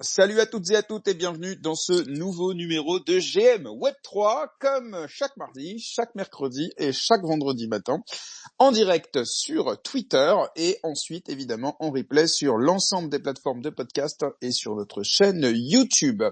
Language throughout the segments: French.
Salut à toutes et à toutes et bienvenue dans ce nouveau numéro de GM Web3, comme chaque mardi, chaque mercredi et chaque vendredi matin, en direct sur Twitter et ensuite évidemment en replay sur l'ensemble des plateformes de podcast et sur notre chaîne YouTube.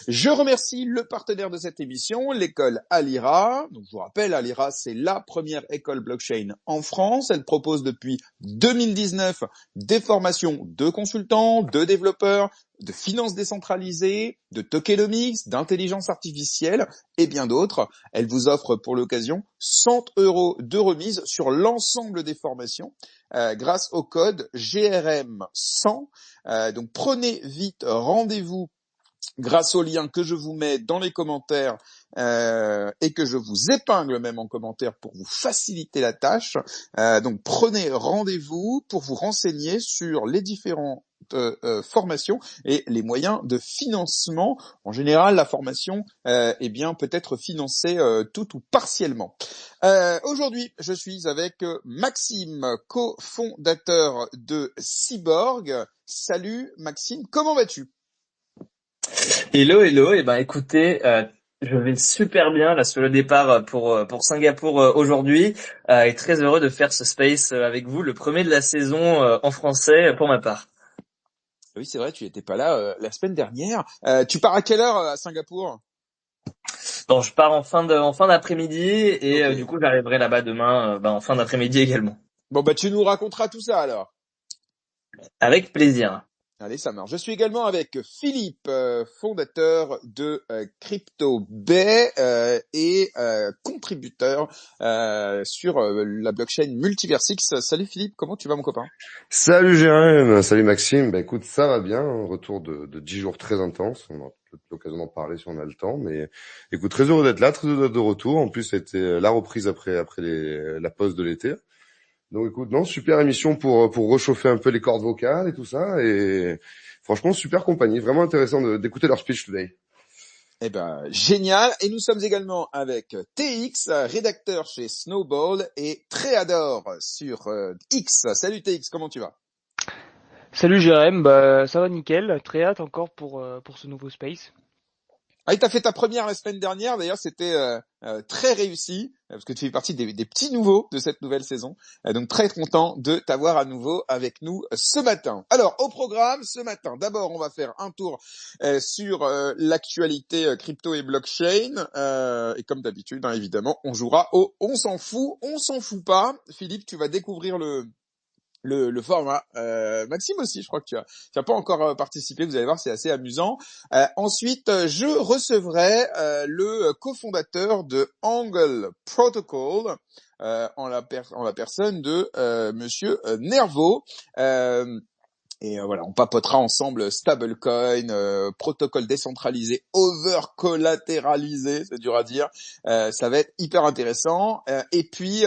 Je remercie le partenaire de cette émission, l'école Alira. Donc, je vous rappelle, Alira, c'est la première école blockchain en France. Elle propose depuis 2019 des formations de consultants, de développeurs, de finances décentralisées, de tokenomics, d'intelligence artificielle et bien d'autres. Elle vous offre pour l'occasion 100 € de remise sur l'ensemble des formations grâce au code GRM100. Donc prenez vite rendez-vous grâce au lien que je vous mets dans les commentaires et que je vous épingle même en commentaire pour vous faciliter la tâche. Donc prenez rendez-vous pour vous renseigner sur les différentes formations et les moyens de financement. En général, la formation peut être financée tout ou partiellement. Aujourd'hui, je suis avec Maxime, cofondateur de Cyborg. Salut Maxime, comment vas-tu ? Hello. Écoutez, je vais super bien là sur le départ pour Singapour aujourd'hui et très heureux de faire ce space avec vous, le premier de la saison en français pour ma part. Oui, c'est vrai, tu n'étais pas là la semaine dernière. Tu pars à quelle heure à Singapour ? Bon, je pars en fin d'après-midi et Ok. du coup j'arriverai là-bas demain en fin d'après-midi également. Bon, tu nous raconteras tout ça alors. Avec plaisir. Allez, ça marche. Je suis également avec Philippe, fondateur de CryptoBay et contributeur sur la blockchain Multiversix. Salut Philippe, comment tu vas mon copain ? Salut Jérém, salut Maxime. Bah écoute, ça va bien. Un retour de 10 jours très intenses. On aura peut-être l'occasion d'en parler si on a le temps. Mais écoute, très heureux d'être là, très heureux d'être de retour. En plus, c'était la reprise après la pause de l'été. Donc écoute, non, super émission pour réchauffer un peu les cordes vocales et tout ça. Et franchement, super compagnie. Vraiment intéressant d'écouter leur speech today. Eh ben, génial. Et nous sommes également avec TX, rédacteur chez Snowball et Tréador sur X. Salut TX, comment tu vas ? Salut Jérém, ça va nickel, très hâte encore pour ce nouveau space. Ah, t'as fait ta première la semaine dernière, d'ailleurs c'était très réussi, parce que tu fais partie des petits nouveaux de cette nouvelle saison, donc très content de t'avoir à nouveau avec nous ce matin. Alors, au programme ce matin, d'abord on va faire un tour sur l'actualité crypto et blockchain, et comme d'habitude, hein, évidemment, on jouera au on s'en fout pas. Philippe, tu vas découvrir le format. Maxime aussi, je crois que tu as pas encore participé, vous allez voir, c'est assez amusant. Ensuite, je recevrai le cofondateur de Angle Protocol en la personne de monsieur Nervo. Voilà, on papotera ensemble stablecoin, protocole décentralisé, over-collatéralisé, c'est dur à dire. Ça va être hyper intéressant. Et puis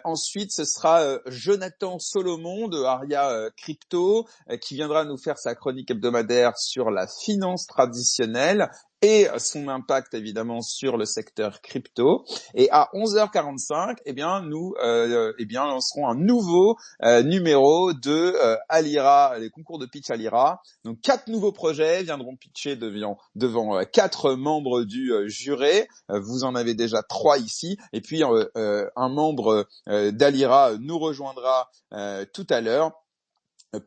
ensuite, ce sera Jonathan Solomon de Aria Crypto qui viendra nous faire sa chronique hebdomadaire sur la finance traditionnelle et son impact évidemment sur le secteur crypto. Et à 11h45, nous lancerons un nouveau numéro de Alira, les concours de pitch Alira. Donc 4 nouveaux projets viendront pitcher devant 4 membres du jury. Vous en avez déjà 3 ici. Et puis un membre d'Alira nous rejoindra tout à l'heure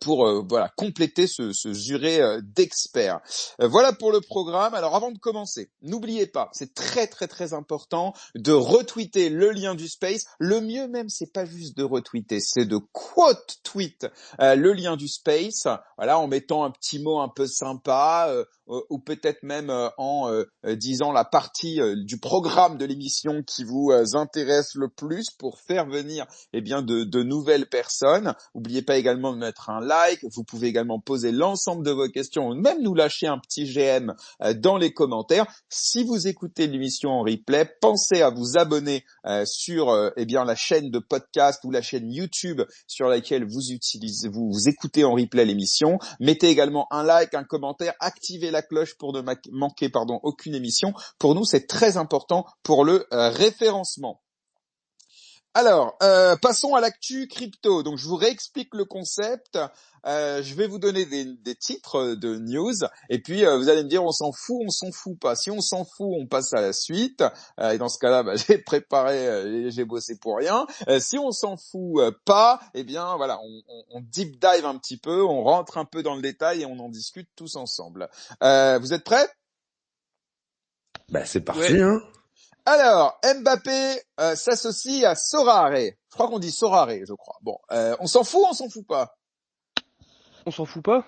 pour compléter ce jury d'experts. Voilà pour le programme. Alors avant de commencer, n'oubliez pas, c'est très très très important de retweeter le lien du space. Le mieux même, c'est pas juste de retweeter, c'est de quote tweet le lien du space. Voilà, en mettant un petit mot un peu sympa ou peut-être même en disant la partie du programme de l'émission qui vous intéresse le plus pour faire venir de nouvelles personnes. N'oubliez pas également de mettre un like. Vous pouvez également poser l'ensemble de vos questions ou même nous lâcher un petit GM dans les commentaires. Si vous écoutez l'émission en replay, pensez à vous abonner sur la chaîne de podcast ou la chaîne YouTube sur laquelle vous écoutez en replay l'émission. Mettez également un like, un commentaire, activez la cloche pour ne manquer aucune émission. Pour nous, c'est très important pour le référencement. Alors, passons à l'actu crypto. Donc, je vous réexplique le concept. Je vais vous donner des titres de news, et puis vous allez me dire on s'en fout pas. Si on s'en fout, on passe à la suite. Et dans ce cas-là, j'ai préparé, j'ai bossé pour rien. Si on s'en fout pas, eh bien voilà, on deep dive un petit peu, on rentre un peu dans le détail et on en discute tous ensemble. Vous êtes prêts? C'est parti, Ouais. hein. Alors, Mbappé s'associe à Sorare. Je crois qu'on dit Sorare, je crois. Bon, on s'en fout pas? On s'en fout pas?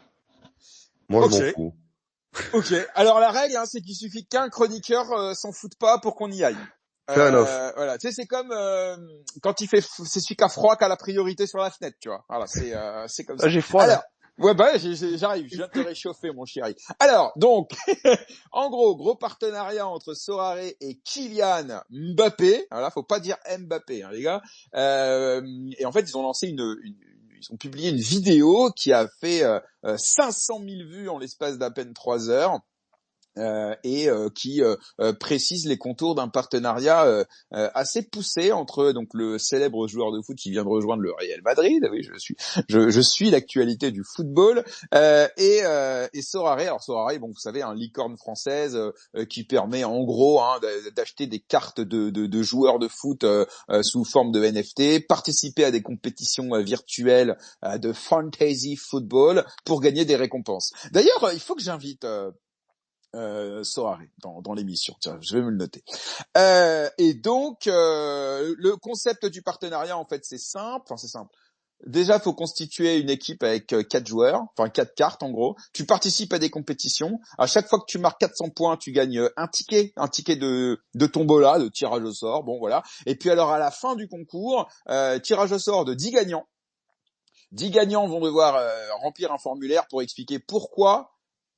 Moi, je Ok. m'en fous. Ok. Alors la règle, c'est qu'il suffit qu'un chroniqueur s'en foute pas pour qu'on y aille. Fair enough. Voilà. Tu sais, c'est comme quand il fait, c'est celui qui a froid qui a la priorité sur la fenêtre, tu vois. Voilà, c'est comme ça. J'ai froid Alors, là. ouais, j'arrive. Je viens de te réchauffer, mon chéri. Alors, donc, en gros partenariat entre Sorare et Kylian Mbappé. Voilà, faut pas dire Mbappé, hein, les gars. Et en fait, ils ont lancé ils ont publié une vidéo qui a fait 500 000 vues en l'espace d'à peine 3 heures. Et qui précise les contours d'un partenariat assez poussé entre donc le célèbre joueur de foot qui vient de rejoindre le Real Madrid. Oui, je suis l'actualité du football et Sorare. Alors Sorare, bon, vous savez, licorne française qui permet en gros d'acheter des cartes de joueurs de foot sous forme de NFT, participer à des compétitions virtuelles de fantasy football pour gagner des récompenses. D'ailleurs, il faut que j'invite Sorare dans l'émission. Tiens, je vais me le noter. Et donc le concept du partenariat, en fait, c'est simple. Enfin, c'est simple. Déjà, faut constituer une équipe avec 4 joueurs, enfin 4 cartes en gros. Tu participes à des compétitions. À chaque fois que tu marques 400 points, tu gagnes un ticket de tombola, de tirage au sort. Bon, voilà. Et puis alors à la fin du concours, tirage au sort de 10 gagnants. 10 gagnants vont devoir remplir un formulaire pour expliquer pourquoi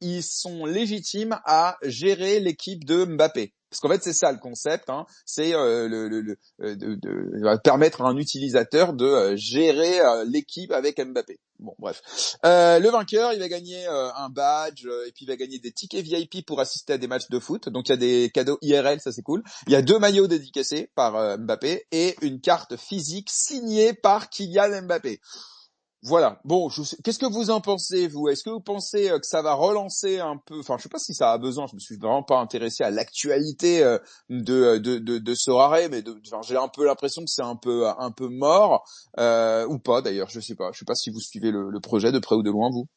ils sont légitimes à gérer l'équipe de Mbappé. Parce qu'en fait, c'est ça le concept, c'est de permettre à un utilisateur de gérer l'équipe avec Mbappé. Bon, bref. Le vainqueur, il va gagner un badge, et puis il va gagner des tickets VIP pour assister à des matchs de foot. Donc il y a des cadeaux IRL, ça c'est cool. Il y a 2 maillots dédicacés par Mbappé et une carte physique signée par Kylian Mbappé. Voilà. Bon, qu'est-ce que vous en pensez, vous? Est-ce que vous pensez que ça va relancer un peu? Enfin, je sais pas si ça a besoin. Je me suis vraiment pas intéressé à l'actualité de Sorare, mais j'ai un peu l'impression que c'est un peu mort ou pas. D'ailleurs, je sais pas. Je sais pas si vous suivez le projet de près ou de loin, vous.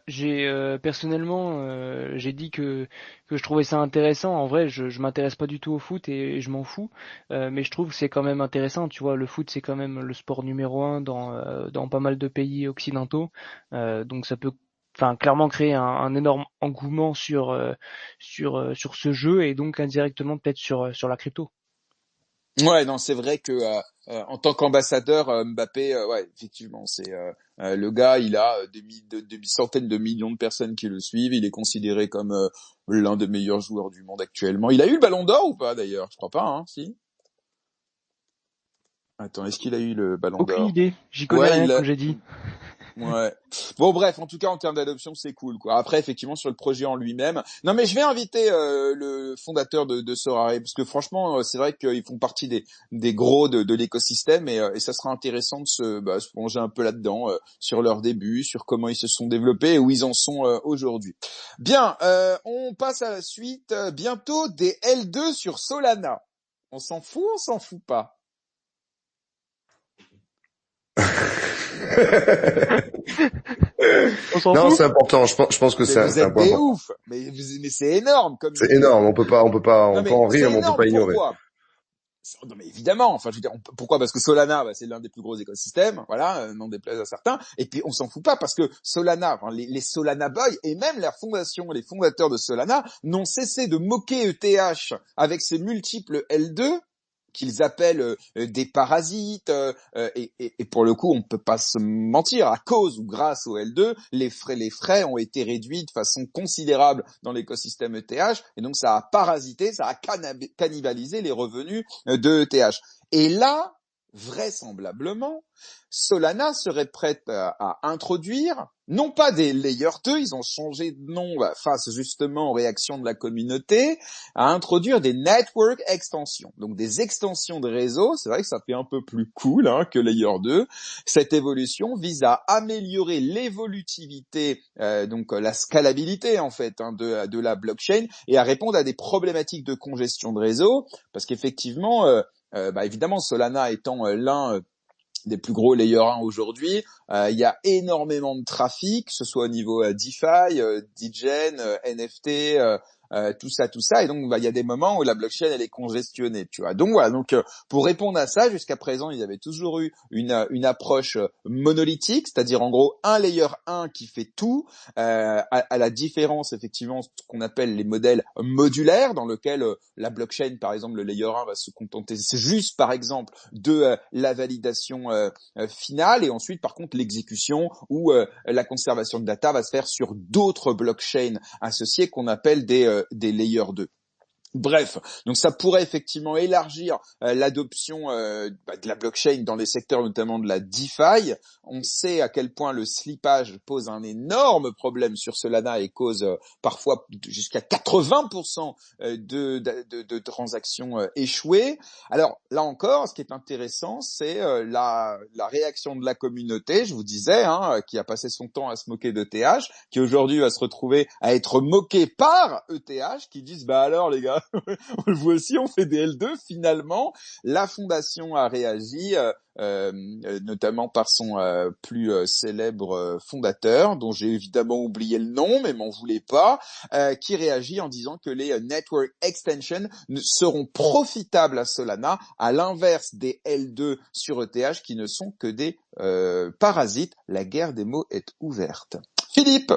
J'ai personnellement j'ai dit que je trouvais ça intéressant. En vrai, je m'intéresse pas du tout au foot et je m'en fous. Mais je trouve que c'est quand même intéressant. Tu vois, le foot c'est quand même le sport numéro un dans pas mal de pays occidentaux. Donc ça peut enfin clairement créer un énorme engouement sur ce jeu et donc indirectement peut-être sur la crypto. Ouais, non, c'est vrai que en tant qu'ambassadeur, Mbappé, ouais, effectivement, c'est le gars, il a des centaines de millions de personnes qui le suivent. Il est considéré comme l'un des meilleurs joueurs du monde actuellement. Il a eu le Ballon d'Or ou pas d'ailleurs? Je crois pas, si. Attends, est-ce qu'il a eu le Ballon Aucune d'Or? idée. J'y connais Ouais, rien il a. comme j'ai dit. Ouais. Bon, bref, en tout cas, en termes d'adoption, c'est cool, quoi. Après, effectivement, sur le projet en lui-même. Non, mais je vais inviter le fondateur de Sorare, parce que franchement, c'est vrai qu'ils font partie des gros de l'écosystème, et ça sera intéressant de se plonger un peu là-dedans, sur leur début, sur comment ils se sont développés et où ils en sont aujourd'hui. Bien, on passe à la suite. Bientôt des L2 sur Solana. On s'en fout pas? On s'en Non, fout? c'est important. Je pense que Mais c'est vous un êtes point des important. oufs. Mais c'est énorme comme C'est idée. énorme. Non On peut mais en c'est rire, mais on peut énorme. pas ignorer. Pourquoi? Non mais évidemment. Enfin, je veux dire, pourquoi? Parce que Solana, c'est l'un des plus gros écosystèmes. Voilà, n'en déplaise à certains. Et puis on s'en fout pas parce que Solana, enfin, les Solana Boys et même la fondation, les fondateurs de Solana n'ont cessé de moquer ETH avec ses multiples L2 qu'ils appellent des parasites, et pour le coup, on peut pas se mentir, à cause ou grâce au L2, les frais ont été réduits de façon considérable dans l'écosystème ETH, et donc ça a parasité, ça a cannibalisé les revenus de ETH. Et là, vraisemblablement, Solana serait prête à introduire, non pas des Layer 2, ils ont changé de nom face justement aux réactions de la communauté, à introduire des Network Extensions, donc des extensions de réseau. C'est vrai que ça fait un peu plus cool que Layer 2. Cette évolution vise à améliorer l'évolutivité, donc la scalabilité en fait de la blockchain, et à répondre à des problématiques de congestion de réseau, parce qu'effectivement, évidemment, Solana étant l'un des plus gros layer 1 aujourd'hui, il y a énormément de trafic, que ce soit au niveau DeFi, DGen, NFT, tout ça, et donc il y a des moments où la blockchain elle est congestionnée, tu vois. Donc voilà, pour répondre à ça, jusqu'à présent, ils avaient toujours eu une approche monolithique, c'est-à-dire en gros un layer 1 qui fait tout, à la différence effectivement ce qu'on appelle les modèles modulaires, dans lequel la blockchain, par exemple le layer 1 va se contenter, c'est juste par exemple de la validation finale, et ensuite par contre l'exécution ou la conservation de data va se faire sur d'autres blockchains associés qu'on appelle des layers 2. Bref, donc ça pourrait effectivement élargir l'adoption de la blockchain dans les secteurs notamment de la DeFi. On sait à quel point le slippage pose un énorme problème sur Solana et cause parfois jusqu'à 80% de transactions échouées. Alors là encore, ce qui est intéressant, c'est la réaction de la communauté, je vous disais, qui a passé son temps à se moquer d'ETH, qui aujourd'hui va se retrouver à être moqué par ETH, qui disent bah alors les gars, vous aussi on fait des L2 finalement. La fondation a réagi, notamment par son plus célèbre fondateur, dont j'ai évidemment oublié le nom, mais m'en voulez pas, qui réagit en disant que les Network Extensions seront profitables à Solana, à l'inverse des L2 sur ETH qui ne sont que des parasites. La guerre des mots est ouverte. Philippe.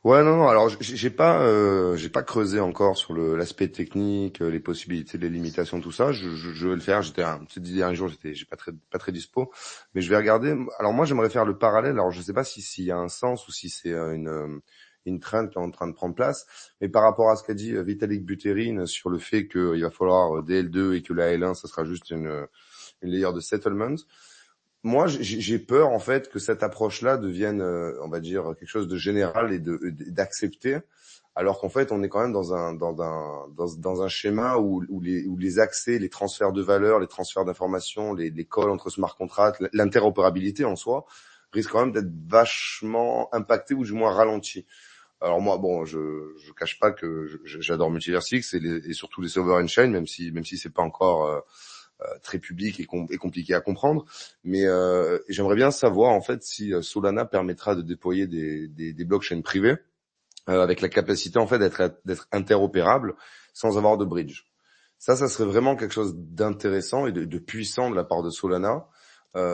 Ouais, non. Alors, j'ai pas creusé encore sur l'aspect technique, les possibilités, les limitations, tout ça. Je vais le faire. Ces 10 derniers jours, j'ai pas très dispo, mais je vais regarder. Alors moi, j'aimerais faire le parallèle. Alors, je sais pas s'il y a un sens ou si c'est une trend qui est en train de prendre place, mais par rapport à ce qu'a dit Vitalik Buterin sur le fait qu'il va falloir des L2 et que la L1, ça sera juste une layer de settlement. Moi, j'ai peur en fait que cette approche-là devienne, on va dire, quelque chose de général et d'accepter, alors qu'en fait, on est quand même dans un schéma où les accès, les transferts de valeur, les transferts d'informations, les calls entre smart contracts, l'interopérabilité en soi risque quand même d'être vachement impacté ou du moins ralenti. Alors moi, bon, je cache pas que j'adore Multiversix et surtout les sovereign chain, même si c'est pas encore très public et compliqué à comprendre, mais j'aimerais bien savoir en fait si Solana permettra de déployer des blockchains privées avec la capacité en fait d'être interopérable sans avoir de bridge. Ça serait vraiment quelque chose d'intéressant et de puissant de la part de Solana.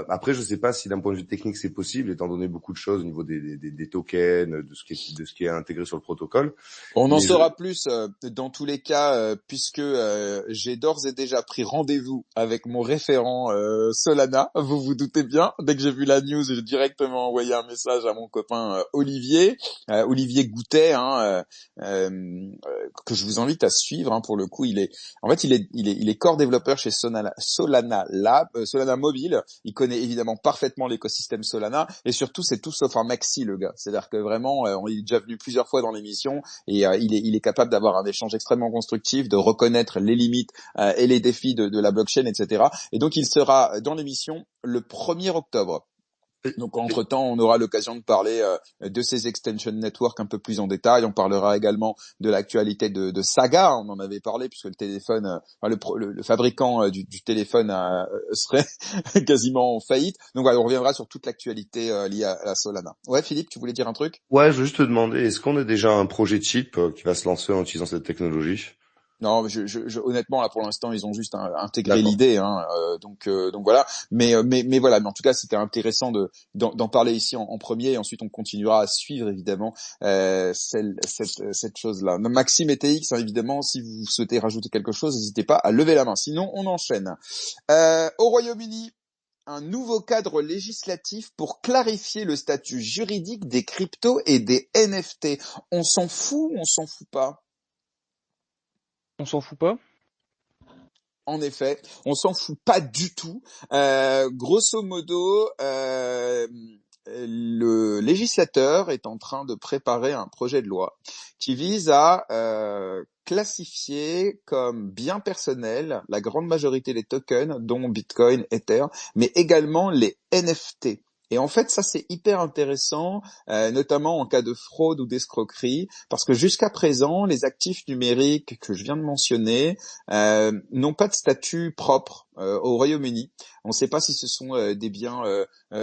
Après, je sais pas si d'un point de vue technique c'est possible, étant donné beaucoup de choses au niveau des tokens, de ce qui est intégré sur le protocole. On en saura plus dans tous les cas, puisque j'ai d'ores et déjà pris rendez-vous avec mon référent Solana. Vous vous doutez bien, dès que j'ai vu la news, j'ai directement envoyé un message à mon copain Olivier Goutet, que je vous invite à suivre. Pour le coup, il est core développeur chez Solana Lab, Solana Mobile. Il connaît évidemment parfaitement l'écosystème Solana, et surtout c'est tout sauf un maxi, le gars. C'est-à-dire que vraiment, il est déjà venu plusieurs fois dans l'émission, et il est capable d'avoir un échange extrêmement constructif, de reconnaître les limites et les défis de la blockchain, etc. Et donc il sera dans l'émission le 1er octobre. Donc entre-temps, on aura l'occasion de parler de ces extension network un peu plus en détail. On parlera également de l'actualité de Saga. On en avait parlé puisque le téléphone, le fabricant du téléphone serait quasiment en faillite. Donc voilà, on reviendra sur toute l'actualité liée à la Solana. Ouais, Philippe, tu voulais dire un truc? Ouais, je veux juste te demander, est-ce qu'on a déjà un projet type qui va se lancer en utilisant cette technologie? Non, honnêtement là pour l'instant ils ont juste intégré D'accord. l'idée, donc voilà. Mais voilà. Mais en tout cas c'était intéressant d'en parler ici en premier, et ensuite on continuera à suivre évidemment cette chose-là. Maxime et TX, évidemment, si vous souhaitez rajouter quelque chose, n'hésitez pas à lever la main. Sinon on enchaîne. Au Royaume-Uni, un nouveau cadre législatif pour clarifier le statut juridique des cryptos et des NFT. On s'en fout ou on s'en fout pas? On s'en fout pas? En effet, on s'en fout pas du tout. Grosso modo, le législateur est en train de préparer un projet de loi qui vise à classifier comme biens personnels la grande majorité des tokens, dont Bitcoin, Ether, mais également les NFT. Et en fait, ça c'est hyper intéressant, notamment en cas de fraude ou d'escroquerie, parce que jusqu'à présent, les actifs numériques que je viens de mentionner n'ont pas de statut propre au Royaume-Uni. On ne sait pas si ce sont des biens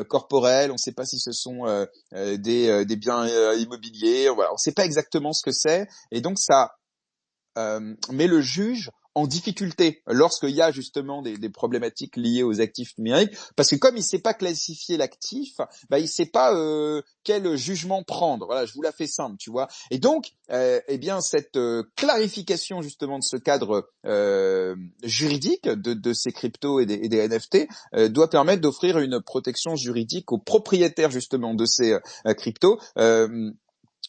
corporels, on ne sait pas si ce sont des biens immobiliers. Voilà, on ne sait pas exactement ce que c'est, et donc ça met le juge en difficulté lorsqu'il y a justement des problématiques liées aux actifs numériques, parce que comme il sait pas classifier l'actif, bah il sait pas quel jugement prendre. Voilà, je vous la fais simple, tu vois. Et donc, eh bien cette clarification justement de ce cadre juridique de ces cryptos et des NFT doit permettre d'offrir une protection juridique aux propriétaires justement de ces cryptos.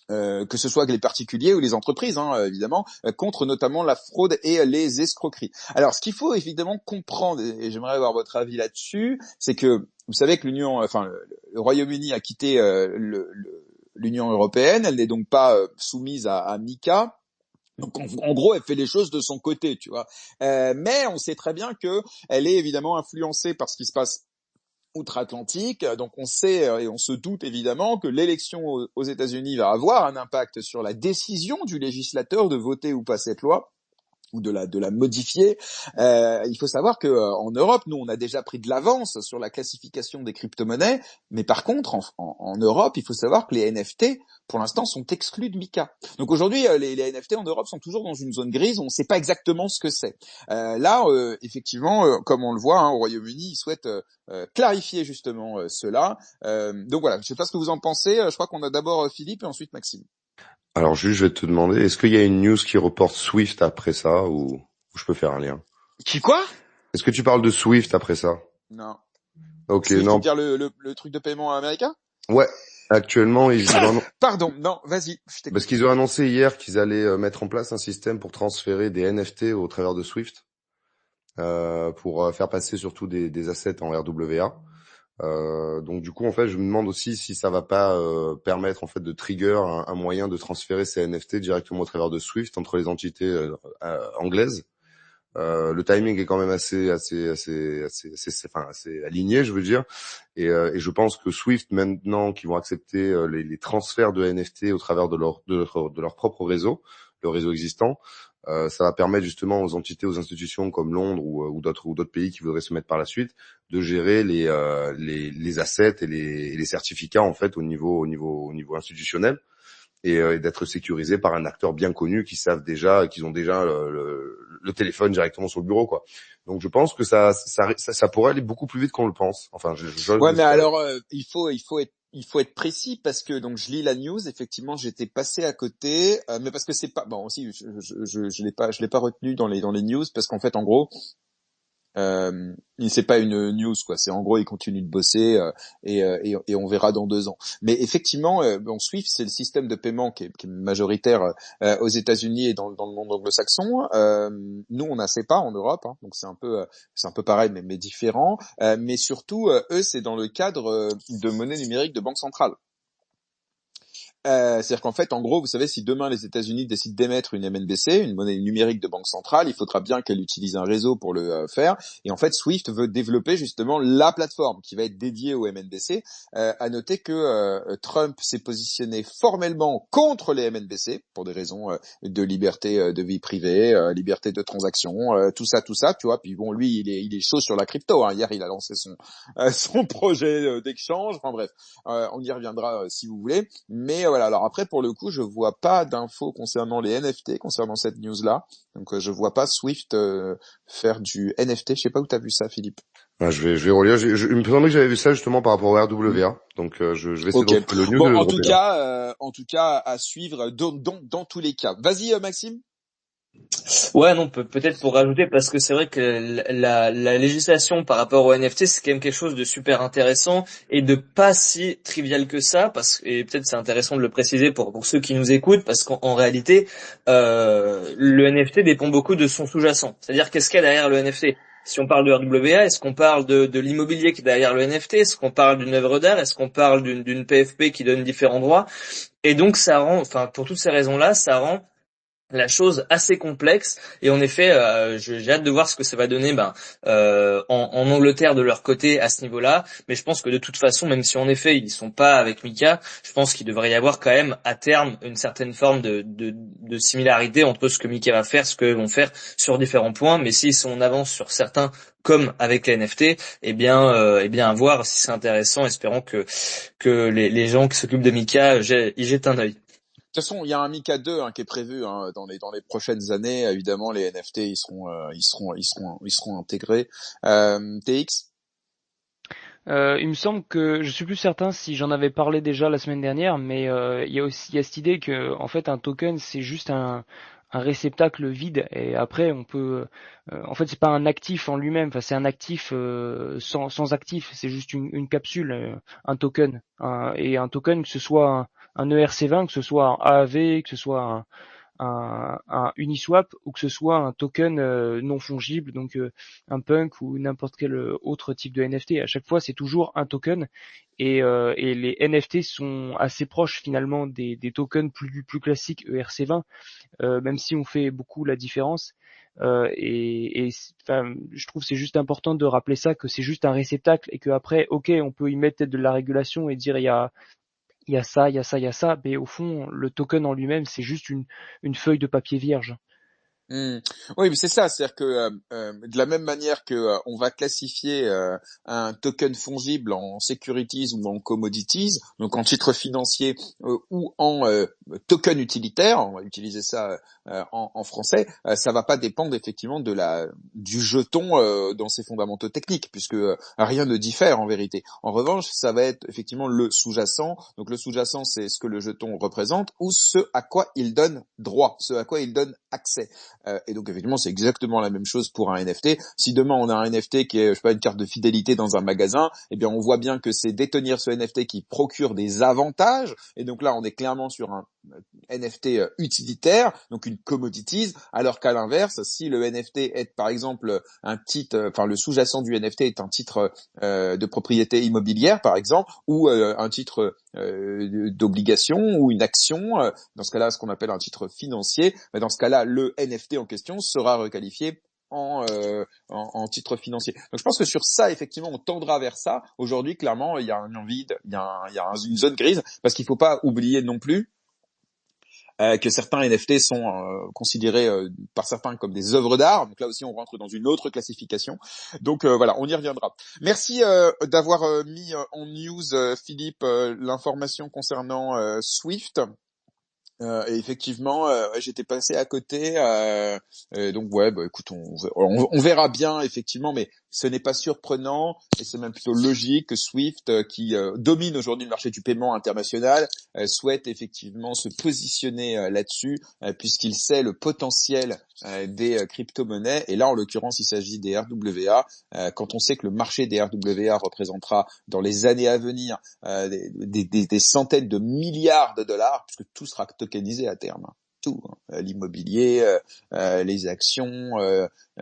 Que ce soit les particuliers ou les entreprises, évidemment, contre notamment la fraude et les escroqueries. Alors, ce qu'il faut évidemment comprendre, et j'aimerais avoir votre avis là-dessus, c'est que vous savez que le Royaume-Uni a quitté l'Union européenne, elle n'est donc pas soumise à MiCA. Donc en gros, elle fait les choses de son côté, tu vois. Mais on sait très bien que elle est évidemment influencée par ce qui se passe outre-Atlantique. Donc on sait et on se doute évidemment que l'élection aux États-Unis va avoir un impact sur la décision du législateur de voter ou pas cette loi, ou de la modifier. Il faut savoir que en Europe, nous, on a déjà pris de l'avance sur la classification des crypto-monnaies, mais par contre, en Europe, il faut savoir que les NFT, pour l'instant, sont exclus de MiCA. Donc aujourd'hui, les NFT en Europe sont toujours dans une zone grise, on ne sait pas exactement ce que c'est. Là, effectivement, comme on le voit, au Royaume-Uni, ils souhaitent clarifier justement cela. Donc voilà, je ne sais pas ce que vous en pensez. Je crois qu'on a d'abord Philippe et ensuite Maxime. Alors juste, je vais te demander, est-ce qu'il y a une news qui reporte Swift après ça, ou je peux faire un lien? Qui quoi? Est-ce que tu parles de Swift après ça? Non. Ok, Swift, non. tu veux dire le truc de paiement américain? Ouais. Actuellement, Pardon, non, vas-y, je t'écoute. parce qu'ils ont annoncé hier qu'ils allaient mettre en place un système pour transférer des NFT au travers de Swift, pour faire passer surtout des assets en RWA. Donc du coup, en fait, je me demande aussi si ça va pas permettre en fait de trigger un moyen de transférer ces NFT directement au travers de Swift entre les entités anglaises. Le timing est quand même assez aligné, je veux dire, et je pense que Swift, maintenant qu'ils vont accepter les transferts de NFT au travers de leur propre réseau, le réseau existant, ça va permettre justement aux entités, aux institutions comme Londres ou d'autres pays qui voudraient se mettre par la suite de gérer les assets et les certificats en fait au niveau institutionnel, et d'être sécurisés par un acteur bien connu qu'ils ont déjà le téléphone directement sur le bureau, quoi. Donc je pense que ça pourrait aller beaucoup plus vite qu'on le pense. Enfin, ouais, mais alors il faut être précis, parce que donc je lis la news, effectivement j'étais passé à côté, mais parce que c'est pas bon aussi, je l'ai pas retenu dans les news, parce qu'en fait en gros c'est pas une news quoi, c'est en gros ils continuent de bosser et on verra dans 2 ans. Mais effectivement, Swift c'est le système de paiement qui est majoritaire aux États-Unis et dans le monde anglo-saxon. Nous on n'a pas en Europe, donc c'est un peu pareil mais différent. Mais surtout eux c'est dans le cadre de monnaie numérique de banque centrale. C'est-à-dire qu'en fait, en gros, vous savez, si demain les États-Unis décident d'émettre une MNBC, une monnaie numérique de banque centrale, il faudra bien qu'elle utilise un réseau pour le faire. Et en fait, Swift veut développer justement la plateforme qui va être dédiée au MNBC. À noter que Trump s'est positionné formellement contre les MNBC pour des raisons de liberté de vie privée, liberté de transaction, tout ça, tu vois. Puis bon, lui, il est chaud sur la crypto. Hier, il a lancé son projet d'échange. Enfin bref, on y reviendra si vous voulez. Mais voilà, alors après pour le coup, je vois pas d'infos concernant les NFT, concernant cette news-là. Donc je vois pas Swift faire du NFT. Je sais pas où t'as vu ça, Philippe. Ah, je vais relire. Il me semblait que j'avais vu ça justement par rapport au RWA. Donc je vais essayer de retrouver le news. Bon, en tout cas, à suivre dans tous les cas. Vas-y, Maxime. Ouais, non, peut-être pour rajouter, parce que c'est vrai que la législation par rapport au NFT, c'est quand même quelque chose de super intéressant et de pas si trivial que ça, et peut-être c'est intéressant de le préciser pour ceux qui nous écoutent, parce qu'en réalité, le NFT dépend beaucoup de son sous-jacent. C'est-à-dire, qu'est-ce qu'il y a derrière le NFT? Si on parle de RWA, est-ce qu'on parle de l'immobilier qui est derrière le NFT? Est-ce qu'on parle d'une œuvre d'art? Est-ce qu'on parle d'une PFP qui donne différents droits? Et donc, pour toutes ces raisons-là, ça rend la chose assez complexe. Et en effet, j'ai hâte de voir ce que ça va donner en Angleterre de leur côté à ce niveau-là. Mais je pense que de toute façon, même si en effet ils sont pas avec Mika, je pense qu'il devrait y avoir quand même à terme une certaine forme de similarité entre ce que Mika va faire, ce que vont faire sur différents points. Mais si on avance sur certains comme avec les NFT, eh bien à voir si c'est intéressant. Espérons que les gens qui s'occupent de Mika y jettent un œil. De toute façon, il y a un Mika 2 qui est prévu dans les prochaines années. Évidemment, les NFT ils seront intégrés. TX. Il me semble que je suis plus certain si j'en avais parlé déjà la semaine dernière, mais il y a cette idée que en fait un token c'est juste un réceptacle vide et après on peut en fait c'est pas un actif en lui-même, enfin c'est un actif sans actif, c'est juste une capsule, un token. Et un token que ce soit un ERC20, que ce soit un AAV, que ce soit un Uniswap ou que ce soit un token non fongible, donc un Punk ou n'importe quel autre type de NFT. À chaque fois, c'est toujours un token et les NFT sont assez proches finalement des tokens plus classiques ERC20, même si on fait beaucoup la différence. Enfin, je trouve que c'est juste important de rappeler ça, que c'est juste un réceptacle et que après, ok, on peut y mettre peut-être de la régulation et dire il y a ça, il y a ça, il y a ça, mais au fond, le token en lui-même, c'est juste une feuille de papier vierge. Hmm. Oui, mais c'est ça, c'est-à-dire que de la même manière que on va classifier un token fongible en securities ou en commodities, donc en titre financier ou en token utilitaire, on va utiliser ça en français, ça va pas dépendre effectivement du jeton dans ses fondamentaux techniques, puisque rien ne diffère en vérité. En revanche, ça va être effectivement le sous-jacent. Donc le sous-jacent, c'est ce que le jeton représente ou ce à quoi il donne droit, ce à quoi il donne accès. Et donc effectivement, c'est exactement la même chose pour un NFT. Si demain on a un NFT qui est, je sais pas, une carte de fidélité dans un magasin, eh bien on voit bien que c'est détenir ce NFT qui procure des avantages. Et donc là, on est clairement sur un NFT utilitaire, donc une commodities, alors qu'à l'inverse, si le NFT est par exemple un titre, enfin le sous-jacent du NFT est un titre de propriété immobilière par exemple, ou un titre d'obligation ou une action, dans ce cas-là, ce qu'on appelle un titre financier, mais dans ce cas-là, le NFT en question sera requalifié en titre financier. Donc je pense que sur ça, effectivement, on tendra vers ça. Aujourd'hui, clairement, il y a un vide, une zone grise, parce qu'il faut pas oublier non plus que certains NFT sont considérés par certains comme des œuvres d'art. Donc là aussi, on rentre dans une autre classification. Donc voilà, on y reviendra. Merci d'avoir mis en news, Philippe, l'information concernant Swift. Et effectivement, j'étais passé à côté. Donc ouais, bah écoute, on verra bien effectivement, mais ce n'est pas surprenant et c'est même plutôt logique que Swift, qui domine aujourd'hui le marché du paiement international, souhaite effectivement se positionner là-dessus, puisqu'il sait le potentiel des crypto-monnaies. Et là, en l'occurrence, il s'agit des RWA. Quand on sait que le marché des RWA représentera dans les années à venir des centaines de milliards de dollars, puisque tout sera tokenisé à terme. Tout, l'immobilier, les actions.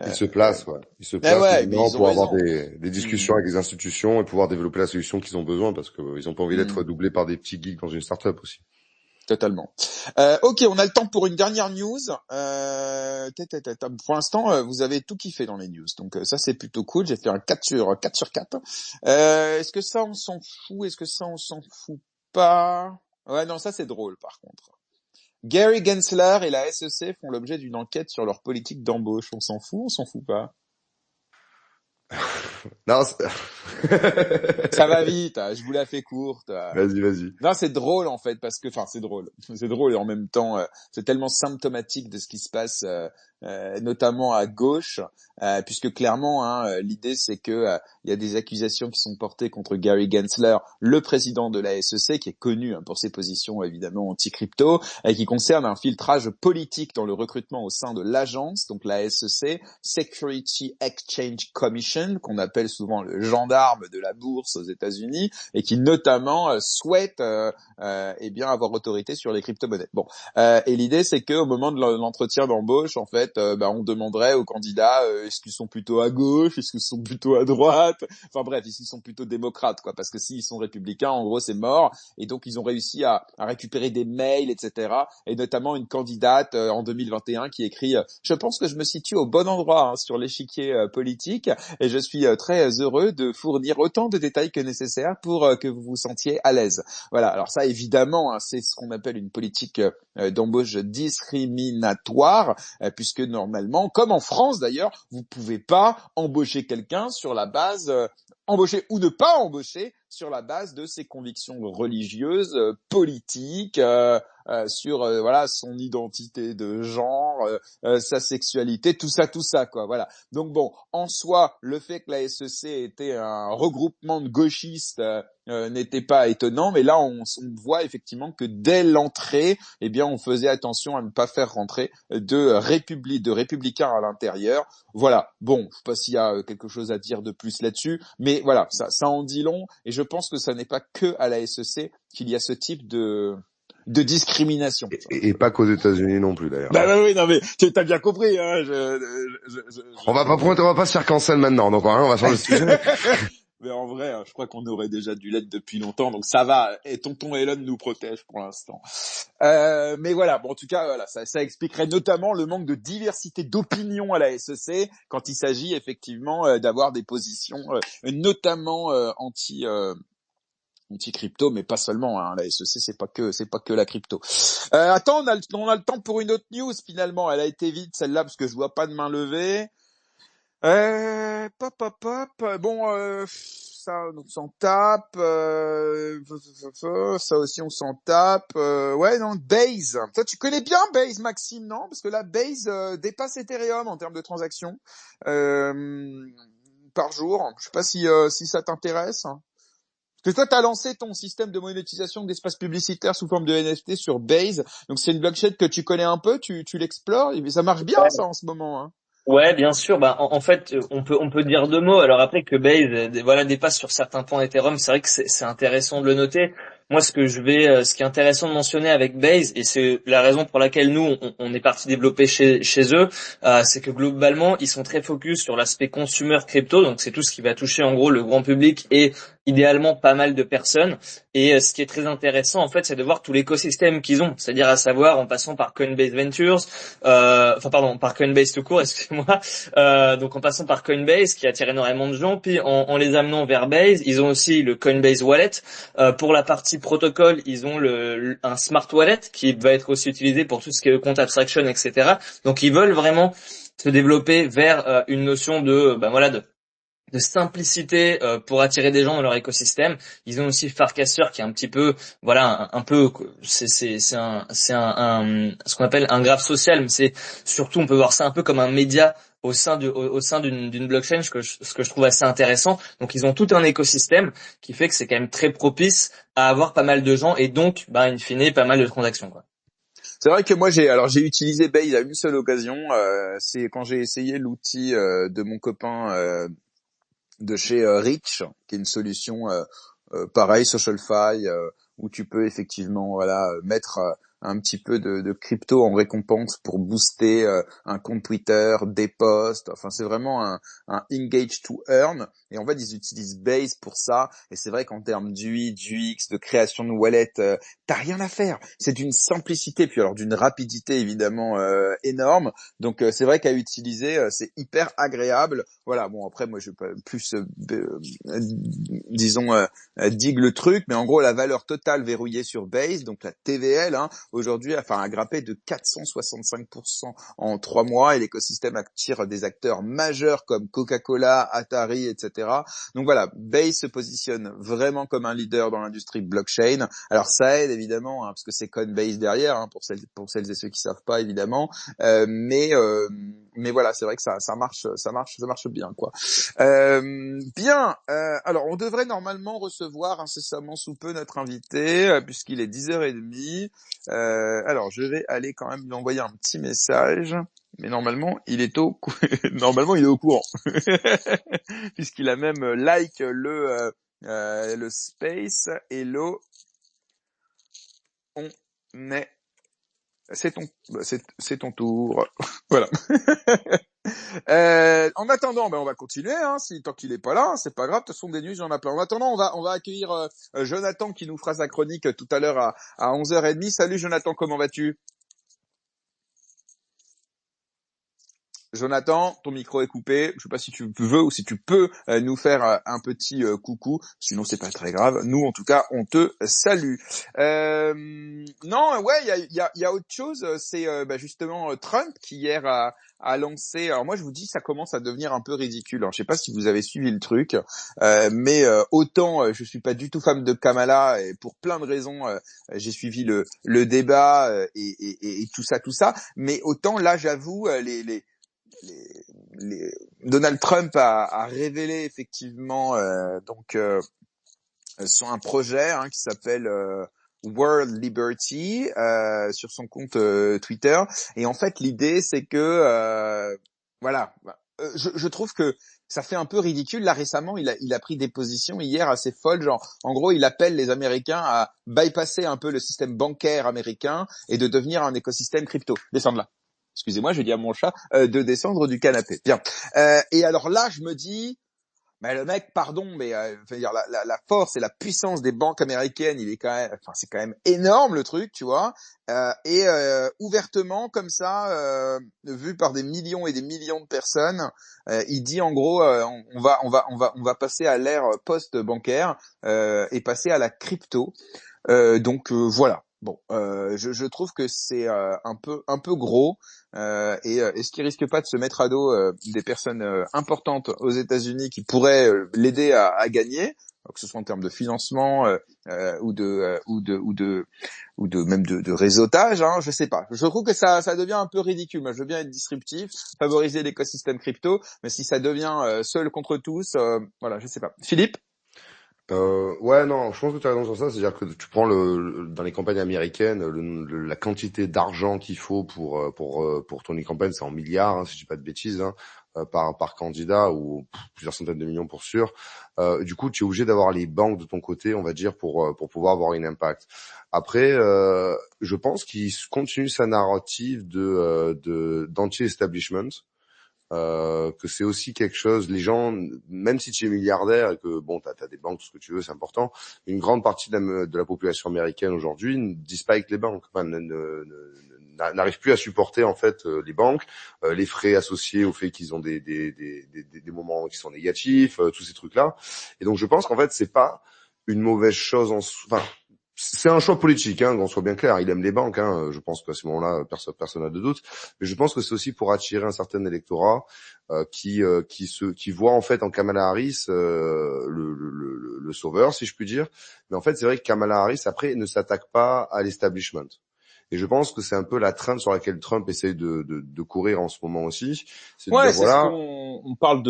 Ils se placent, ouais. Ils se Ah placent ouais, mais maintenant ils ont pour avoir raison. des discussions avec les institutions et pouvoir développer la solution qu'ils ont besoin parce qu'ils ont pas envie d'être Mm. doublés par des petits geeks dans une startup aussi. Totalement. Ok, on a le temps pour une dernière news. Pour l'instant, vous avez tout kiffé dans les news, donc ça c'est plutôt cool. J'ai fait un 4 sur 4. Est-ce que ça on s'en fout? Est-ce que ça on s'en fout pas? Ouais, non, ça c'est drôle par contre. Gary Gensler et la SEC font l'objet d'une enquête sur leur politique d'embauche. On s'en fout? On s'en fout pas? Non, Ça va vite, je vous la fais courte. vas-y. Non, c'est drôle en fait parce que, enfin, c'est drôle, c'est drôle et en même temps, c'est tellement symptomatique de ce qui se passe notamment à gauche, puisque clairement, l'idée c'est que il y a des accusations qui sont portées contre Gary Gensler, le président de la SEC, qui est connu pour ses positions évidemment anti-crypto, et qui concerne un filtrage politique dans le recrutement au sein de l'agence, donc la SEC, Security Exchange Commission, qu'on appelle souvent le gendarme de la bourse aux États-Unis, et qui notamment souhaite avoir autorité sur les crypto-monnaies. Bon, et l'idée c'est que au moment de l'entretien d'embauche, en fait, on demanderait aux candidats est-ce qu'ils sont plutôt à gauche, est-ce qu'ils sont plutôt à droite, enfin bref, est-ce qu'ils sont plutôt démocrates, quoi, parce que s'ils sont républicains, en gros, c'est mort. Et donc ils ont réussi à récupérer des mails, etc. Et notamment une candidate en 2021 qui écrit je pense que je me situe au bon endroit sur l'échiquier politique, et je suis très heureux de fournir autant de détails que nécessaire pour que vous vous sentiez à l'aise. Voilà, alors ça évidemment, c'est ce qu'on appelle une politique d'embauche discriminatoire, puisque normalement, comme en France d'ailleurs, vous pouvez pas embaucher quelqu'un sur la base embaucher ou ne pas embaucher sur la base de ses convictions religieuses, politiques, sur voilà son identité de genre, sa sexualité, tout ça quoi. Voilà. Donc bon, en soi, le fait que la SEC était un regroupement de gauchistes n'était pas étonnant, mais là on voit effectivement que dès l'entrée, eh bien on faisait attention à ne pas faire rentrer de républicains à l'intérieur. Voilà. Bon, je sais pas s'il y a quelque chose à dire de plus là-dessus, mais voilà, ça en dit long, et je pense que ça n'est pas que à la SEC qu'il y a ce type de discrimination. Et pas qu'aux États-Unis non plus d'ailleurs. Bah oui, non mais tu as bien compris. On va pas se faire cancel maintenant, donc on va changer de sujet. Mais en vrai, je crois qu'on aurait déjà dû l'être depuis longtemps, donc ça va. Et tonton Elon nous protège pour l'instant. Mais voilà, bon, en tout cas, voilà, ça expliquerait notamment le manque de diversité d'opinion à la SEC quand il s'agit effectivement d'avoir des positions, notamment anti-crypto, mais pas seulement. La SEC, c'est pas que la crypto. Attends, on a le temps pour une autre news finalement. Elle a été vite celle-là parce que je vois pas de main levée. Pop. Bon, ça, on s'en tape. Ça aussi, on s'en tape. Ouais, non, Base. Toi, tu connais bien Base, Maxime, non? Parce que là, Base dépasse Ethereum en termes de transactions par jour. Je sais pas si ça t'intéresse. Parce que toi, t'as lancé ton système de monétisation d'espace publicitaire sous forme de NFT sur Base. Donc, c'est une blockchain que tu connais un peu, tu l'explores. Et ça marche bien, ça, en ce moment, hein. Ouais, bien sûr. Bah, en fait, on peut dire deux mots. Alors après que Base, voilà, dépasse sur certains points Ethereum, c'est vrai que c'est intéressant de le noter. Moi, ce qui est intéressant de mentionner avec Base, et c'est la raison pour laquelle nous, on est parti développer chez eux, c'est que globalement, ils sont très focus sur l'aspect consumer crypto. Donc, c'est tout ce qui va toucher en gros le grand public et idéalement pas mal de personnes. Et ce qui est très intéressant, en fait, c'est de voir tout l'écosystème qu'ils ont. C'est-à-dire à savoir en passant par Coinbase Ventures, par Coinbase tout court, excusez-moi. Donc en passant par Coinbase qui attire énormément de gens, puis en les amenant vers Base, ils ont aussi le Coinbase Wallet. Pour la partie protocole, ils ont un smart wallet qui va être aussi utilisé pour tout ce qui est compte abstraction, etc. Donc ils veulent vraiment se développer vers une notion de simplicité pour attirer des gens dans leur écosystème. Ils ont aussi Farcaster qui est un petit peu un peu c'est ce qu'on appelle un graphe social, mais c'est surtout on peut voir ça un peu comme un média au sein d'une blockchain, ce que je trouve assez intéressant. Donc ils ont tout un écosystème qui fait que c'est quand même très propice à avoir pas mal de gens et donc in fine pas mal de transactions quoi. C'est vrai que moi j'ai utilisé Base à une seule occasion, c'est quand j'ai essayé l'outil de mon copain de chez Rich, qui est une solution pareil, SocialFi, où tu peux effectivement mettre un petit peu de crypto en récompense pour booster un compte Twitter, des posts. Enfin, c'est vraiment un engage to earn. Et en fait, ils utilisent Base pour ça. Et c'est vrai qu'en termes d'UI, d'UX, de création de wallet, t'as rien à faire. C'est d'une simplicité, puis alors d'une rapidité évidemment énorme. Donc c'est vrai qu'à utiliser, c'est hyper agréable. Voilà. Bon, après, moi, je vais pas plus, digue le truc, mais en gros, la valeur totale verrouillée sur Base, donc la TVL, aujourd'hui, a grappé de 465% en 3 mois, et l'écosystème attire des acteurs majeurs comme Coca-Cola, Atari, etc. Donc voilà, Base se positionne vraiment comme un leader dans l'industrie blockchain. Alors ça aide évidemment, parce que c'est Coinbase derrière, pour celles et ceux qui savent pas évidemment, mais voilà, c'est vrai que ça marche bien, quoi. Bien, alors on devrait normalement recevoir incessamment sous peu notre invité, puisqu'il est 10h30. Alors je vais aller quand même lui envoyer un petit message, mais normalement il est au courant, puisqu'il a même like le space. Hello, on est c'est ton tour. Voilà. En attendant, on va continuer, tant qu'il est pas là, c'est pas grave, de toute façon des news, j'en ai plein. En attendant, on va accueillir Jonathan qui nous fera sa chronique tout à l'heure à 11h30. Salut Jonathan, comment vas-tu? Jonathan, ton micro est coupé. Je sais pas si tu veux ou si tu peux nous faire un petit coucou. Sinon, c'est pas très grave. Nous, en tout cas, on te salue. Non, ouais, il y a autre chose. C'est justement Trump qui hier a lancé. Alors moi, je vous dis, ça commence à devenir un peu ridicule. Alors, je sais pas si vous avez suivi le truc, mais autant je suis pas du tout fan de Kamala, et pour plein de raisons. J'ai suivi le débat et tout ça. Mais autant là, j'avoue, Donald Trump a révélé effectivement un projet qui s'appelle World Liberty sur son compte Twitter, et en fait l'idée c'est que je trouve que ça fait un peu ridicule. Là récemment il a pris des positions hier assez folles, genre en gros il appelle les Américains à bypasser un peu le système bancaire américain et de devenir un écosystème crypto. Descendre là. Excusez-moi, je dis à mon chat de descendre du canapé. Bien. Et alors là, je me dis, mais le mec, pardon, mais la force et la puissance des banques américaines, c'est quand même énorme le truc, tu vois. Et ouvertement comme ça, vu par des millions et des millions de personnes, il dit en gros, on va passer à l'ère post-bancaire et passer à la crypto. Voilà. Bon, je trouve que c'est un peu gros, et est-ce qu'il risque pas de se mettre à dos des personnes importantes aux États-Unis qui pourraient l'aider à gagner, que ce soit en termes de financement ou de même de réseautage, je sais pas. Je trouve que ça devient un peu ridicule. Moi, je veux bien être disruptif, favoriser l'écosystème crypto, mais si ça devient seul contre tous, voilà, je sais pas. Philippe? Ouais, non, je pense que tu as raison sur ça. C'est-à-dire que tu prends dans les campagnes américaines, la quantité d'argent qu'il faut pour tourner une campagne, c'est en milliards, si je dis pas de bêtises, par candidat, ou plusieurs centaines de millions pour sûr. Du coup, tu es obligé d'avoir les banques de ton côté, on va dire, pour pouvoir avoir un impact. Après, je pense qu'il continue sa narrative d'anti-establishment. Que c'est aussi quelque chose, les gens, même si tu es milliardaire et que bon, t'as des banques, tout ce que tu veux, c'est important, une grande partie de la population américaine aujourd'hui ne disent pas avec les banques, n'arrive plus à supporter en fait les banques, les frais associés au fait qu'ils ont des moments qui sont négatifs, tous ces trucs-là. Et donc je pense qu'en fait c'est pas une mauvaise chose enfin, c'est un choix politique, qu'on soit bien clair. Il aime les banques, je pense qu'à ce moment-là, personne n'a de doute. Mais je pense que c'est aussi pour attirer un certain électorat qui voit en fait en Kamala Harris le sauveur, si je puis dire. Mais en fait, c'est vrai que Kamala Harris après ne s'attaque pas à l'establishment. Et je pense que c'est un peu la trend sur laquelle Trump essaye de courir en ce moment aussi. C'est de dire, C'est voilà, ce qu'on parle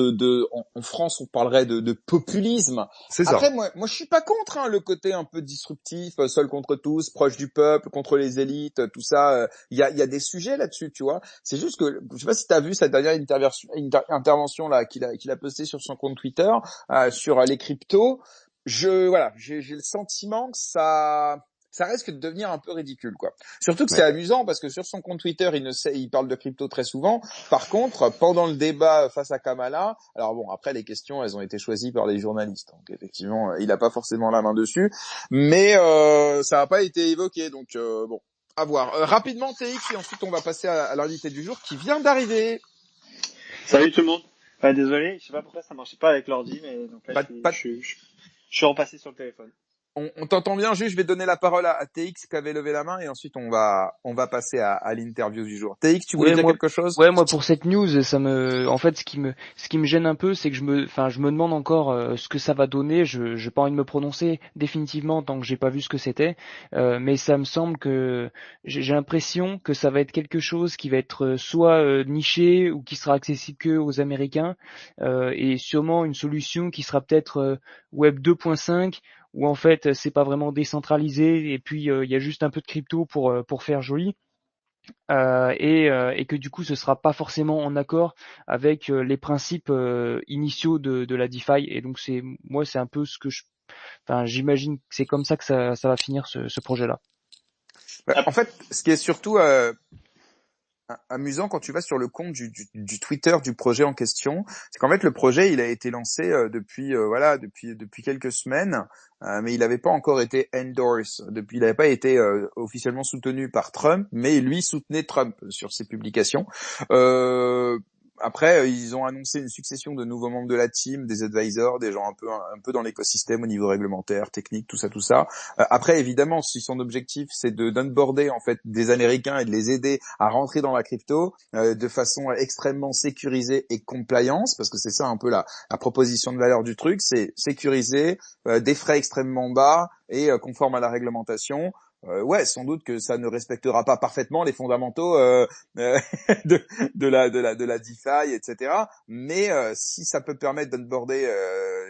en France, on parlerait de populisme. c'est ça. Après, moi, je suis pas contre le côté un peu disruptif, seul contre tous, proche du peuple, contre les élites, tout ça. Il y a des sujets là-dessus, tu vois. C'est juste que, je sais pas si t'as vu cette dernière intervention là qu'il a postée sur son compte Twitter sur les cryptos. J'ai le sentiment que ça risque de devenir un peu ridicule, quoi. Surtout que c'est Ouais. amusant parce que sur son compte Twitter, il parle de crypto très souvent. Par contre, pendant le débat face à Kamala, alors bon, après les questions, elles ont été choisies par les journalistes. Donc effectivement, il a pas forcément la main dessus, mais ça n'a pas été évoqué. Donc bon, à voir. Rapidement, TX, et ensuite on va passer à l'invité du jour qui vient d'arriver. Salut tout le monde. Désolé, je sais pas pourquoi ça marchait pas avec l'ordi, mais donc là je suis repassé sur le téléphone. On t'entend bien, juste je vais donner la parole à TX qui avait levé la main et ensuite on va passer à l'interview du jour. TX, tu voulais Ouais, dire moi, quelque chose? ouais, moi pour cette news, en fait, ce qui me gêne un peu, c'est que je me demande encore ce que ça va donner. J'ai pas envie de me prononcer définitivement tant que j'ai pas vu ce que c'était, mais ça me semble que j'ai l'impression que ça va être quelque chose qui va être soit niché ou qui sera accessible que aux Américains, et sûrement une solution qui sera peut-être Web 2.5 où en fait c'est pas vraiment décentralisé et puis il y a juste un peu de crypto pour faire joli. Et que du coup ce sera pas forcément en accord avec les principes initiaux de la DeFi. Et donc c'est un peu ce que j'imagine que c'est comme ça que ça va finir ce projet-là. En fait, ce qui est surtout amusant quand tu vas sur le compte du Twitter du projet en question, c'est qu'en fait le projet il a été lancé depuis quelques semaines, mais il n'avait pas encore été endorsed, il n'avait pas été officiellement soutenu par Trump, mais lui soutenait Trump sur ses publications. Après, ils ont annoncé une succession de nouveaux membres de la team, des advisors, des gens un peu dans l'écosystème au niveau réglementaire, technique, tout ça. Après, évidemment, si son objectif c'est d'onboarder en fait des Américains et de les aider à rentrer dans la crypto de façon extrêmement sécurisée et compliance, parce que c'est ça un peu la proposition de valeur du truc, c'est sécurisé, des frais extrêmement bas et conforme à la réglementation. Ouais, sans doute que ça ne respectera pas parfaitement les fondamentaux euh, de la DeFi, etc. Mais si ça peut permettre d'onboarder,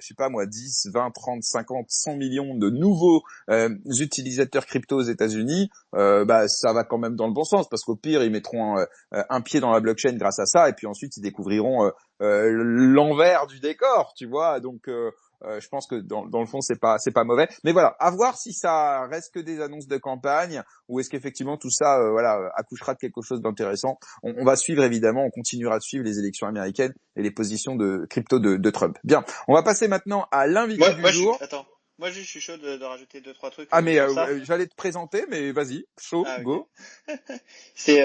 je sais pas moi, 10, 20, 30, 50, 100 millions de nouveaux utilisateurs crypto aux États-Unis, bah ça va quand même dans le bon sens, parce qu'au pire ils mettront un pied dans la blockchain grâce à ça, et puis ensuite ils découvriront l'envers du décor, tu vois. Donc je pense que dans le fond c'est pas mauvais, mais voilà, à voir si ça reste que des annonces de campagne ou est-ce qu'effectivement tout ça accouchera de quelque chose d'intéressant. On va suivre évidemment, on continuera de suivre les élections américaines et les positions de crypto de Trump. Bien, on va passer maintenant à l'invité du jour. Attends. Moi, je suis chaud de rajouter deux, trois trucs Ah mais sur ça. j'allais te présenter, mais vas-y, chaud, Ah, ok. go. C'est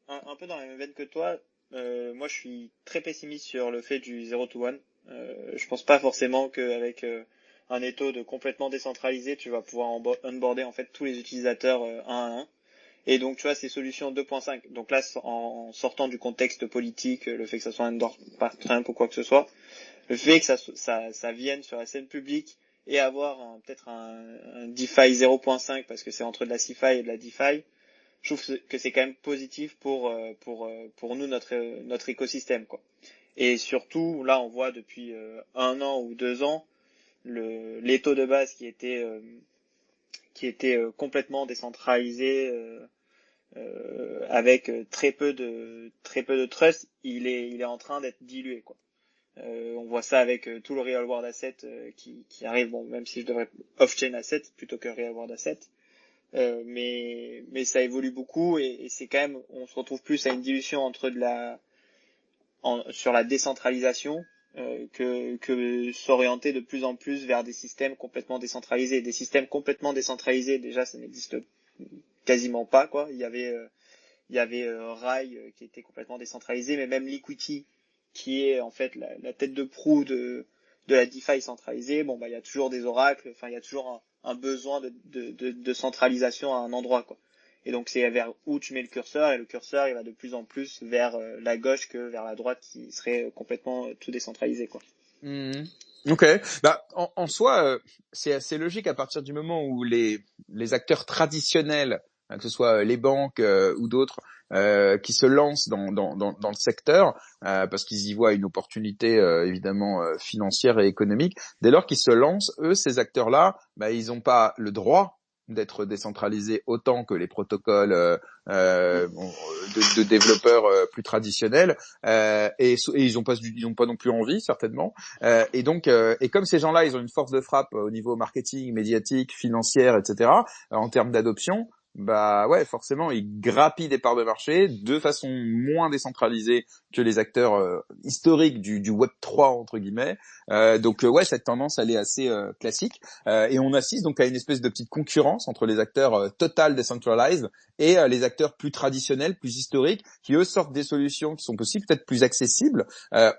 un peu dans la même veine que toi. Moi, je suis très pessimiste sur le fait du 0 to 1. Je pense pas forcément qu'avec un étau complètement décentralisé, tu vas pouvoir onboarder en fait tous les utilisateurs un à un. Et donc, tu vois, ces solutions 2.5. Donc là, en sortant du contexte politique, le fait que ça soit endorsé par Trump ou quoi que ce soit, le fait que ça vienne sur la scène publique et avoir peut-être un DeFi 0.5 parce que c'est entre de la CeFi et de la DeFi, je trouve que c'est quand même positif pour nous, notre écosystème, quoi. Et surtout, là, on voit depuis 1 an ou 2 ans les taux de base qui étaient complètement décentralisés, avec très peu de trust, il est en train d'être dilué, quoi. On voit ça avec tout le real world asset qui arrive, bon, même si je devrais off-chain asset plutôt que real world asset. Mais ça évolue beaucoup et c'est quand même, on se retrouve plus à une dilution entre sur la décentralisation que s'orienter de plus en plus vers des systèmes complètement décentralisés. Des systèmes complètement décentralisés, déjà, ça n'existe quasiment pas, quoi. Il y avait Rai qui était complètement décentralisé, mais même Liquity, qui est en fait la tête de proue de la DeFi centralisée, bon bah il y a toujours des oracles, enfin il y a toujours un besoin de centralisation à un endroit, quoi. Et donc c'est vers où tu mets le curseur, et le curseur il va de plus en plus vers la gauche que vers la droite qui serait complètement tout décentralisé, quoi. Ok, bah en soi c'est assez logique à partir du moment où les acteurs traditionnels, que ce soit les banques ou d'autres, qui se lancent dans le secteur parce qu'ils y voient une opportunité évidemment financière et économique. Dès lors qu'ils se lancent, eux, ces acteurs-là, bah ils n'ont pas le droit d'être décentralisés autant que les protocoles de développeurs plus traditionnels et ils ont pas non plus envie certainement. Et donc, et comme ces gens-là, ils ont une force de frappe au niveau marketing, médiatique, financière, etc. En termes d'adoption, bah ouais, forcément, ils grappillent des parts de marché de façon moins décentralisée que les acteurs historiques du Web 3 entre guillemets. Donc ouais, cette tendance, elle est assez classique. Et on assiste donc à une espèce de petite concurrence entre les acteurs total decentralized et les acteurs plus traditionnels, plus historiques, qui eux sortent des solutions qui sont aussi peut-être plus accessibles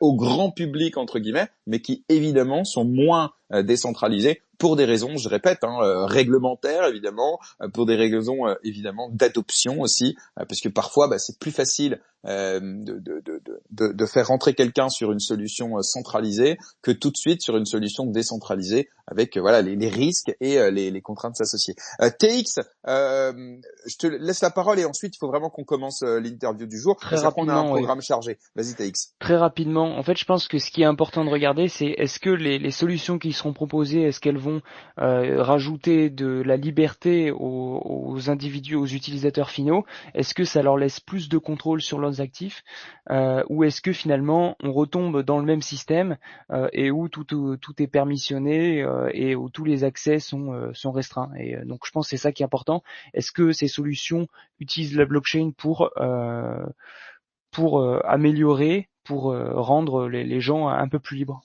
au grand public entre guillemets, mais qui évidemment sont moins décentralisées pour des raisons, je répète, réglementaires évidemment, pour des raisons évidemment d'adoption aussi, parce que parfois c'est plus facile de faire rentrer quelqu'un sur une solution centralisée que tout de suite sur une solution décentralisée avec les risques et les contraintes associées. TX, je te laisse la parole et ensuite il faut vraiment qu'on commence l'interview du jour. Très Parce qu'on a un rapidement, oui. programme chargé. Vas-y TX. Très rapidement, en fait, je pense que ce qui est important de regarder, c'est est-ce que les solutions qui seront proposées, est-ce qu'elles vont rajouter de la liberté aux individus, aux utilisateurs finaux? Est-ce que ça leur laisse plus de contrôle sur leurs actifs, ou est-ce que finalement on retombe dans le même système et où tout est permissionné et où tous les accès sont restreints? Et donc, je pense que c'est ça qui est important. Est-ce que ces solutions utilisent la blockchain pour améliorer, pour rendre les gens un peu plus libres?